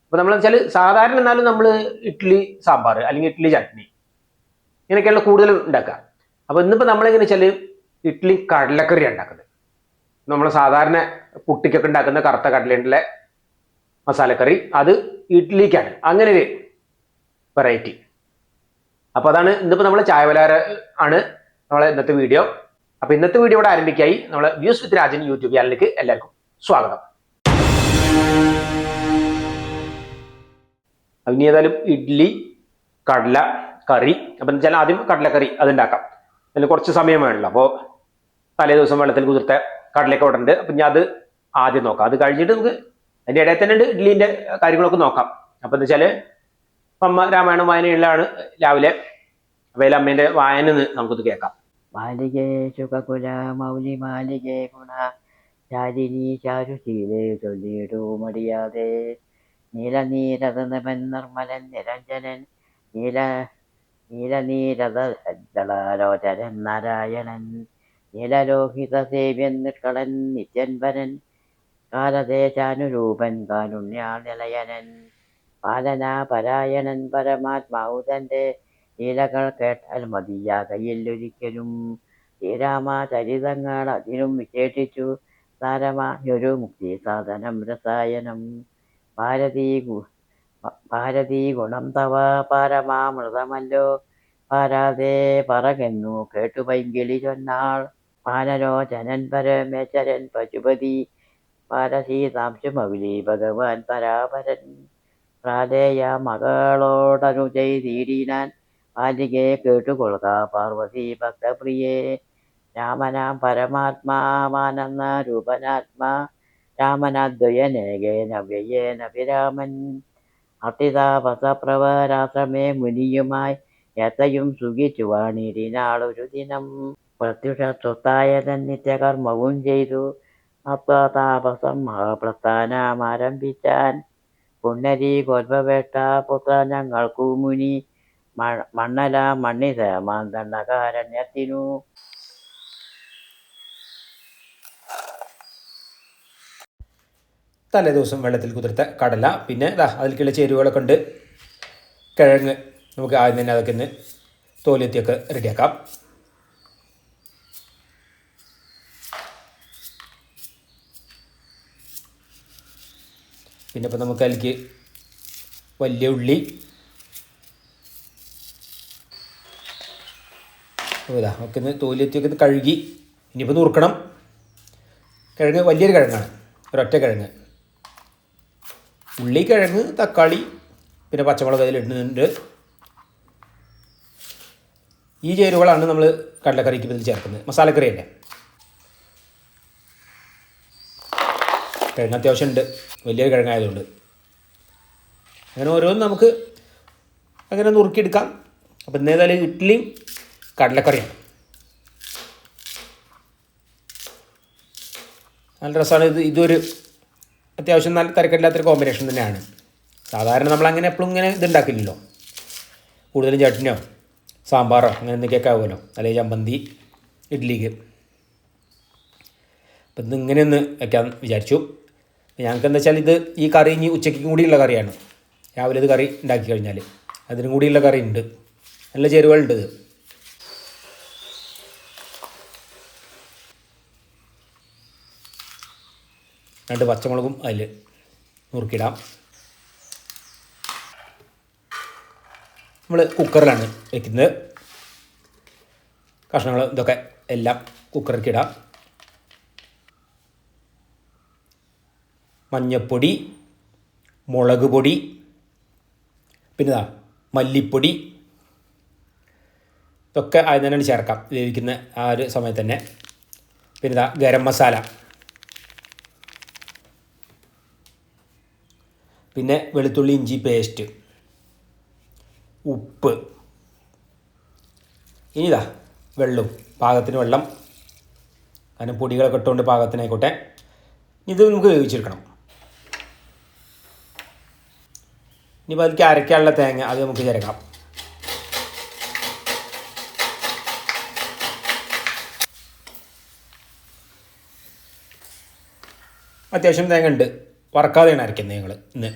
അപ്പോൾ നമ്മൾ വെച്ചാൽ സാധാരണ എന്നാലും നമ്മൾ ഇഡ്ഡലി സാമ്പാർ അല്ലെങ്കിൽ ഇഡ്ഡലി ചട്നി ഇങ്ങനെയൊക്കെയാണ് കൂടുതൽ ഉണ്ടാക്കുക. അപ്പോൾ ഇന്നിപ്പോൾ നമ്മളെങ്ങനെ വെച്ചാൽ ഇഡ്ഡലി കടലക്കറി ഉണ്ടാക്കുന്നത്. നമ്മൾ സാധാരണ പുട്ടിക്കൊക്കെ ഉണ്ടാക്കുന്ന കറുത്ത കടലേൻ്റെ മസാലക്കറി അത് ഇഡ്ഡലിക്കാണ്, അങ്ങനെ ഒരു വെറൈറ്റി. അപ്പോൾ അതാണ് ഇന്നിപ്പോൾ നമ്മൾ ചായവലാര ആണ് നമ്മളെ ഇന്നത്തെ വീഡിയോ. അപ്പോൾ ഇന്നത്തെ വീഡിയോ ഇവിടെ ആരംഭിക്കായി. നമ്മളെ വ്യൂസ് വിത്ത് രാജൻ യൂട്യൂബ് ചാനലിലേക്ക് എല്ലാവർക്കും സ്വാഗതം. ഇനി ഏതായാലും ഇഡ്ഡലി കടല കറി, അപ്പം വെച്ചാൽ ആദ്യം കടലക്കറി അത് ഉണ്ടാക്കാം. അതിന് കുറച്ച് സമയം വേണമല്ലോ. അപ്പോൾ തലേ ദിവസം വെള്ളത്തിൽ കുതിർത്ത കടലയൊക്കെ ഇവിടെ ഉണ്ട്. അപ്പം ഞാൻ അത് ആദ്യം നോക്കാം. അത് കഴിഞ്ഞിട്ട് നമുക്ക് അതിൻ്റെ ഇടയിൽ തന്നെ ഉണ്ട് ഇഡ്ഡലീൻ്റെ കാര്യങ്ങളൊക്കെ നോക്കാം. അപ്പം എന്താ വെച്ചാൽ അമ്മ രാമായണം വായനയിലാണ് രാവിലെ. അപ്പോൾ അമ്മേൻ്റെ വായന നമുക്കിത് കേൾക്കാം. മാലികേ സുഖകുല മൗലി മാലികേ ഗുണ ശാലിനി ചാരുശീലേ ചൊല്ലിടൂ മടിയാതെ നീലനീരതനവൻ നിർമ്മലൻ നിരഞ്ജനൻ നീലനീരതലോചനൻ നാരായണൻ നീലലോഹിത സേവ്യൻ നിഷ്കളൻ നിത്യൻവരൻ കാലദേശാനുരൂപൻ കാരുണ്യാനിലയനൻ പാലനാപരായണൻ പരമാത്മാവുതന്റെ ലീലകൾ കേട്ടാൽ മതിയാകയില്ലൊരിക്കലും. ശ്രീരാമചരിതങ്ങൾ അതിനും വിശേഷിച്ചു സാരമായൊരു മുക്തി സാധനം രസായനം. ഭാരതീ ഗുണം തവ പാരമാമൃതമല്ലോ പാരാതെ പറകെന്നു കേട്ടു പൈങ്കിളി ചൊന്നാൾ. പാലലോചനൻ പരമേശ്വരൻ പശുപതി പാരസീതാംശുമൗലി ഭഗവാൻ പരാപരൻ. പ്രാലേയ മകളോടനു ചെയ്തിടിനാൻ ബാലികയെ കേട്ടുകൊള്ളുക പാർവതി ഭക്തപ്രിയേ. രാമനാം പരമാത്മാവാനെന്ന രൂപനാത്മാ രാമനാദ്വയനേകേന വ്യയേന വിരാമൻ. അർത്തിതാപസപ്രവരാശ്രമേ മുനിയുമായി യഥയും സുഖിച്ചു വാണിരിനാളൊരു ദിനം. പ്രത്യുഷസ്വത്തായ നിത്യകർമ്മവും ചെയ്തു താപസം മഹാപ്രസ്ഥാനം ആരംഭിച്ചാൻ. പുണ്ണരീകോദ്ഭവേട്ട പുത്ര ഞങ്ങൾക്കു മുനി മണ്ണല മണ്ണിത മാന്തണ്ടകാരണ്യത്തിനു. തലേ ദിവസം വെള്ളത്തിൽ കുതിർത്ത കടല, പിന്നെ അതിലേക്കുള്ള ചേരുവകളൊക്കെ ഉണ്ട്. കിഴങ്ങ് നമുക്ക് ആദ്യം തന്നെ അതൊക്കെ ഒന്ന് തോലെത്തിയൊക്കെ റെഡിയാക്കാം. പിന്നെ ഇപ്പം നമുക്ക് അതിലേക്ക് വലിയ ഉള്ളി, ഒക്കെ ഒന്ന് തോലെത്തിയൊക്കെ ഒന്ന് കഴുകി ഇനിയിപ്പോൾ നുറുക്കണം. കിഴങ്ങ് വലിയൊരു കിഴങ്ങാണ്, ഒരൊറ്റ കിഴങ്ങ്. ഉള്ളി, കിഴങ്ങ്, തക്കാളി, പിന്നെ പച്ചമുളക് അതിലിടുന്നുണ്ട്. ഈ ചേരുവകളാണ് നമ്മൾ കടലക്കറിക്ക് ഇതിൽ ചേർക്കുന്നത്. മസാലക്കറി അല്ലേ. കിഴങ്ങ് അത്യാവശ്യം ഉണ്ട്, വലിയൊരു കിഴങ്ങായതുകൊണ്ട്. അങ്ങനെ ഓരോന്നും നമുക്ക് അങ്ങനെ നുറുക്കിയെടുക്കാം. അപ്പം ഇന്നേതായാലും ഇഡ്ഡലിയും കടലക്കറിയാണ്. നല്ല രസമാണ്. ഇതൊരു അത്യാവശ്യം നല്ല തിരക്കില്ലാത്തൊരു കോമ്പിനേഷൻ തന്നെയാണ്. സാധാരണ നമ്മളങ്ങനെ എപ്പോഴും ഇങ്ങനെ ഇതുണ്ടാക്കില്ലല്ലോ. കൂടുതലും ചട്നിയോ സാമ്പാറോ അങ്ങനെ എന്തൊക്കെയൊക്കെ ആവുമല്ലോ, അല്ലെങ്കിൽ ചമ്മന്തി ഇഡ്ഡലിക്ക്. അപ്പം ഇന്നിങ്ങനെ ഒന്ന് വയ്ക്കാൻ വിചാരിച്ചു. ഞങ്ങൾക്ക് എന്താ വെച്ചാൽ ഈ കറി ഇനി ഉച്ചയ്ക്കും കൂടിയുള്ള കറിയാണ്. രാവിലെ ഇത് കറി ഉണ്ടാക്കി കഴിഞ്ഞാൽ അതിനും കൂടിയുള്ള കറി ഉണ്ട്, നല്ല ചേരുവകളുണ്ട്. ഇത് രണ്ട് പച്ചമുളകും അതിൽ നുറുക്കിടാം. നമ്മൾ കുക്കറിലാണ് വയ്ക്കുന്നത്. കഷ്ണങ്ങൾ ഇതൊക്കെ എല്ലാം കുക്കറിലേക്ക് ഇടാം. മഞ്ഞൾപ്പൊടി, മുളക് പൊടി, പിന്നെ മല്ലിപ്പൊടി, ഇതൊക്കെ ആദ്യം തന്നെ ചേർക്കാം വേവിക്കുന്ന ആ ഒരു സമയത്ത് തന്നെ. പിന്നെ ഗരം മസാല, പിന്നെ വെളുത്തുള്ളി ഇഞ്ചി പേസ്റ്റ്, ഉപ്പ്, ഇനി വെള്ളം, പാകത്തിന് വെള്ളം. അതിന് പൊടികളൊക്കെ ഇട്ടുകൊണ്ട് പാകത്തിനായിക്കോട്ടെ. ഇത് നമുക്ക് വേവിച്ചെടുക്കണം. ഇനിയിപ്പോൾ അതിലേക്ക് അരയ്ക്കാനുള്ള തേങ്ങ അത് നമുക്ക് ചേർക്കാം. അത്യാവശ്യം തേങ്ങ ഉണ്ട്, വറക്കാതെയാണ് അരയ്ക്കുന്നത് ഞങ്ങൾ ഇന്ന്.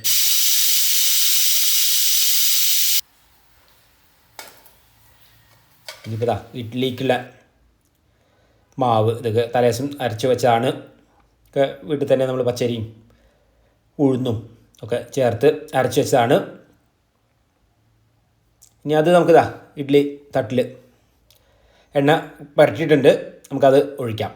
ഇനിയിപ്പോൾ ഇതാ ഇഡ്ഡലിക്കുള്ള മാവ് ഇതൊക്കെ തലേദിവസം അരച്ച് വെച്ചാണ്. ഒക്കെ വീട്ടിൽ തന്നെ നമ്മൾ പച്ചരിയും ഉഴുന്നും ഒക്കെ ചേർത്ത് അരച്ച് വെച്ചതാണ്. ഇനി അത് നമുക്കിതാ ഇഡ്ഡലി തട്ടിൽ എണ്ണ പരട്ടിയിട്ടുണ്ട്, നമുക്കത് ഒഴിക്കാം.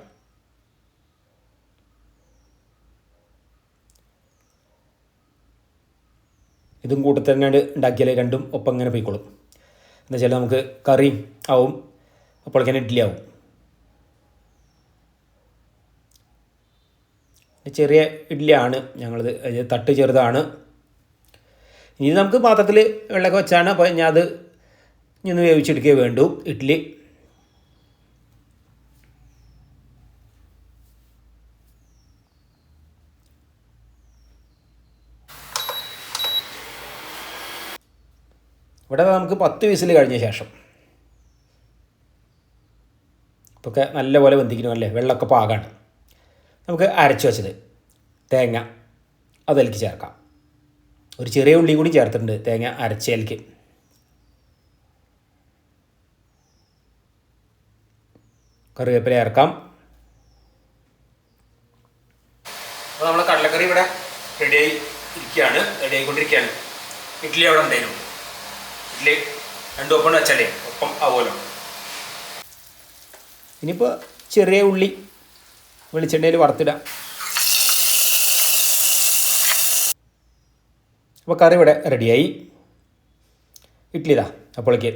ഇതും കൂട്ടത്തിൽ തന്നെ ഉണ്ടാക്കിയാൽ രണ്ടും ഒപ്പം ഇങ്ങനെ പോയിക്കോളും. എന്താ വെച്ചാൽ നമുക്ക് കറിയും ആവും, അപ്പോഴേക്കും ഇഡ്ഡലി ആവും. ചെറിയ ഇഡ്ഡലിയാണ് ഞങ്ങളത്, തട്ട് ചെറുതാണ്. ഇനി നമുക്ക് പാത്രത്തിൽ വെള്ളമൊക്കെ വെച്ചാണ്. അപ്പോൾ ഞാൻ അത് ഇനി ഒന്ന് വേവിച്ചെടുക്കുകയേ വേണ്ടൂ ഇഡ്ഡലി. ഇവിടെ നമുക്ക് 10 വിസിൽ കഴിഞ്ഞ ശേഷം ഇപ്പൊക്കെ നല്ലപോലെ വെന്തിക്കുന്നു, അല്ലേ? വെള്ളമൊക്കെ പാകമാണ്. നമുക്ക് അരച്ച് വെച്ചത് തേങ്ങ അതിലേക്ക് ചേർക്കാം. ഒരു ചെറിയ ഉള്ളി കൂടി ചേർത്തിട്ടുണ്ട് തേങ്ങ അരച്ചതിലേക്ക്. കറിവേപ്പില ചേർക്കാം. അപ്പോൾ നമ്മളെ കടലക്കറി ഇവിടെ റെഡിയായി ആയിക്കൊണ്ടിരിക്കുകയാണ്. ഇഡ്ഡലി അവിടെ ഉണ്ടായിരുന്നു. ഇഡ്ഡലി രണ്ടും ഒപ്പം വെച്ചാലേ ഒപ്പം ആവുമല്ലോ. ഇനിയിപ്പോൾ ചെറിയ ഉള്ളി വെളിച്ചെണ്ണയിൽ വറുത്തിടാം. അപ്പോൾ കറി ഇവിടെ റെഡിയായി. ഇഡ്ഡലി ഇതാ അപ്പോഴേക്ക്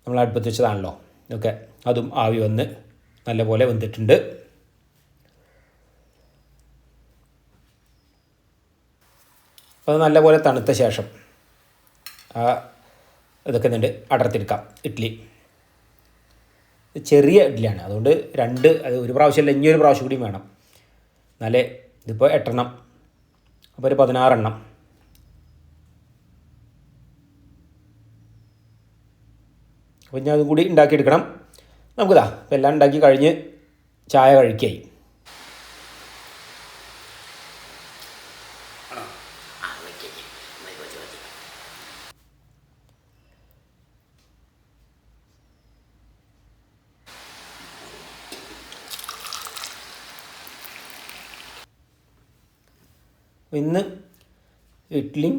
നമ്മൾ അടുപ്പത്ത് വെച്ചതാണല്ലോ. ഓക്കെ, അതും ആവി വന്ന് നല്ലപോലെ വെന്തിട്ടുണ്ട്. അത് നല്ലപോലെ തണുത്ത ശേഷം ഇതൊക്കെ എന്നിട്ട് അടർത്തിയെടുക്കാം. ഇഡ്ഡലി ചെറിയ ഇഡ്ഡലിയാണ്, അതുകൊണ്ട് അത് ഒരു പ്രാവശ്യമല്ല, ഇനിയൊരു പ്രാവശ്യം കൂടി വേണം. എന്നാലേ ഇതിപ്പോൾ 8 എണ്ണം, അപ്പോൾ ഒരു 16 എണ്ണം. അപ്പോൾ ഞാൻ അതും കൂടി ഉണ്ടാക്കിയെടുക്കണം. നമുക്കിതാ ഇപ്പം എല്ലാം ഉണ്ടാക്കി കഴിഞ്ഞ് ചായ കഴിക്കായി. ഇന്ന് ഇഡ്ഡലിയും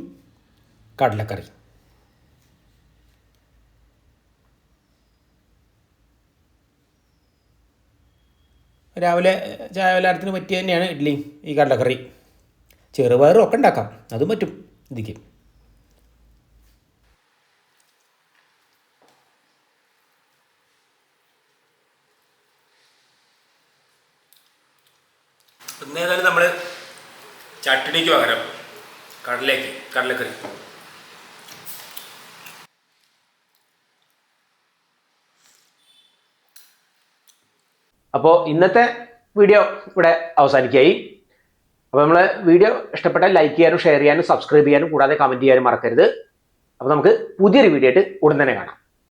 കടലക്കറി. രാവിലെ ചായ പലഹാരത്തിന് പറ്റിയ തന്നെയാണ് ഇഡ്ഡലിയും ഈ കടലക്കറി. ചെറുപയറും ഒക്കെ ഉണ്ടാക്കാം, അതും പറ്റും ഇതിക്ക്. ഇന്നേതായാലും നമ്മൾ ചട്നിക്ക് പകരം കടലക്കറി. അപ്പോൾ ഇന്നത്തെ വീഡിയോ ഇവിടെ അവസാനിക്കുകയായി. അപ്പോൾ നമ്മൾ വീഡിയോ ഇഷ്ടപ്പെട്ടാൽ ലൈക്ക് ചെയ്യാനും ഷെയർ ചെയ്യാനും സബ്സ്ക്രൈബ് ചെയ്യാനും കൂടാതെ കമൻറ്റ് ചെയ്യാനും മറക്കരുത്. അപ്പോൾ നമുക്ക് പുതിയൊരു വീഡിയോ ആയിട്ട് ഉടൻ തന്നെ കാണാം.